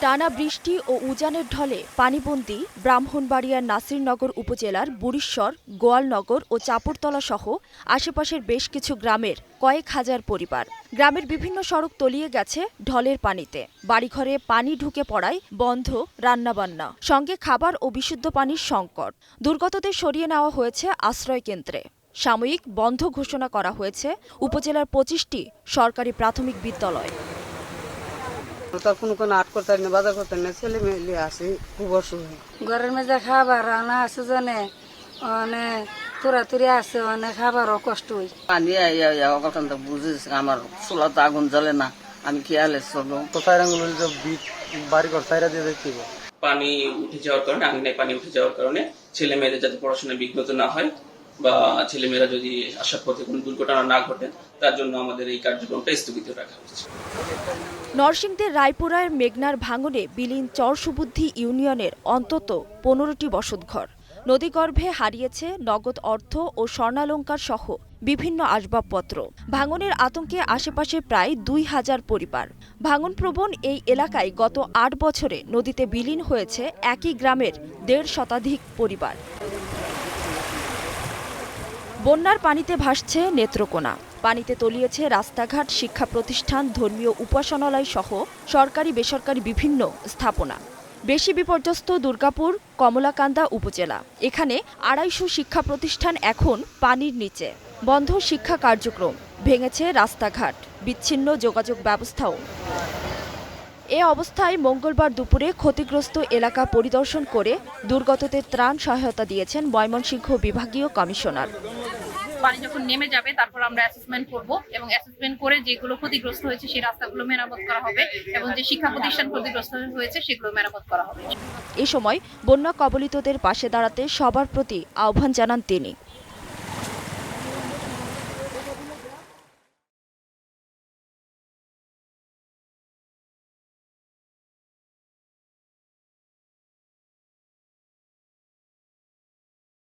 টানা বৃষ্টি ও উজানের ঢলে পানিবন্দী ব্রাহ্মণবাড়িয়ার নাসিরনগর উপজেলার বুড়িশ্বর, গোয়ালনগর ও চাপড়তলা সহ আশেপাশের বেশ কিছু গ্রামের কয়েক হাজার পরিবার। গ্রামের বিভিন্ন সড়ক তলিয়ে গেছে ঢলের পানিতে। বাড়িঘরে পানি ঢুকে পড়ায় বন্ধ রান্নাবান্না, সঙ্গে খাবার ও বিশুদ্ধ পানির সংকট। দুর্গতদের সরিয়ে নেওয়া হয়েছে আশ্রয় কেন্দ্রে। সাময়িক বন্ধ ঘোষণা করা হয়েছে উপজেলার 25টি সরকারি প্রাথমিক বিদ্যালয়। কোনো আট করতে না, বাজার করতে না, ছেলে মেয়ে আছে খুব অসুবিধা। ঘরের মধ্যে খাবার রান্না আছে জানে অনেক তোরাতুরি আছে, অনেক খাবারও কষ্ট হয়। পানি বুঝেছি আমার চুলা তো আগুন জ্বলে না, আমি খেয়ালে চলো বাড়ি ঘর সাইরা দিয়ে দেখতে পানি উঠে যাওয়ার কারণে, আঙিনায় পানি উঠে যাওয়ার কারণে ছেলে মেয়েদের যাতে পড়াশোনায় বিঘ্নত না হয় বা ছেলেমেয়েরা যদি আসার পথে কোনো দুর্ঘটনা না ঘটে, তার জন্য আমাদের এই কার্যক্রমটা স্থগিত রাখা হয়েছে। নরসিংদীর রায়পুরার মেঘনার ভাঙনে বিলীন চরসুবুদ্ধি ইউনিয়নের অন্তত 15টি বসতঘর। নদীগর্ভে হারিয়েছে নগদ অর্থ ও স্বর্ণালংকার সহ বিভিন্ন আসবাবপত্র। ভাঙনের আতঙ্কে আশেপাশে প্রায় 2000 পরিবার। ভাঙনপ্রবণ এই এলাকায় গত 8 বছরে নদীতে বিলীন হয়েছে একই গ্রামের 1.5 শতাধিক পরিবার। বন্যার পানিতে ভাসছে নেত্রকোনা। পানিতে তলিয়েছে রাস্তাঘাট, শিক্ষা প্রতিষ্ঠান, ধর্মীয় উপাসনালয় সহ সরকারি বেসরকারি বিভিন্ন স্থাপনা। বেশি বিপর্যস্ত দুর্গাপুর কমলাকান্দা উপজেলা। এখানে 250 শিক্ষা প্রতিষ্ঠান এখন পানির নিচে। বন্ধ শিক্ষা কার্যক্রম, ভেঙেছে রাস্তাঘাট, বিচ্ছিন্ন যোগাযোগ ব্যবস্থাও। এ অবস্থায় মঙ্গলবার দুপুরে ক্ষতিগ্রস্ত এলাকা পরিদর্শন করে দুর্গতদের ত্রাণ সহায়তা দিয়েছেন ময়মনসিংহ বিভাগীয় কমিশনার। পানি যখন নেমে যাবে তারপর আমরা অ্যাসেসমেন্ট করব এবং অ্যাসেসমেন্ট করে যেগুলো ক্ষতিগ্রস্ত হয়েছে সেই রাস্তাগুলো মেরামত করা হবে এবং যে শিক্ষা প্রতিষ্ঠান ক্ষতিগ্রস্ত হয়েছে সেগুলো মেরামত করা হবে। এ সময় বন্যা কবলিতদের পাশে দাঁড়াতে সবার প্রতি আহ্বান জানান তিনি।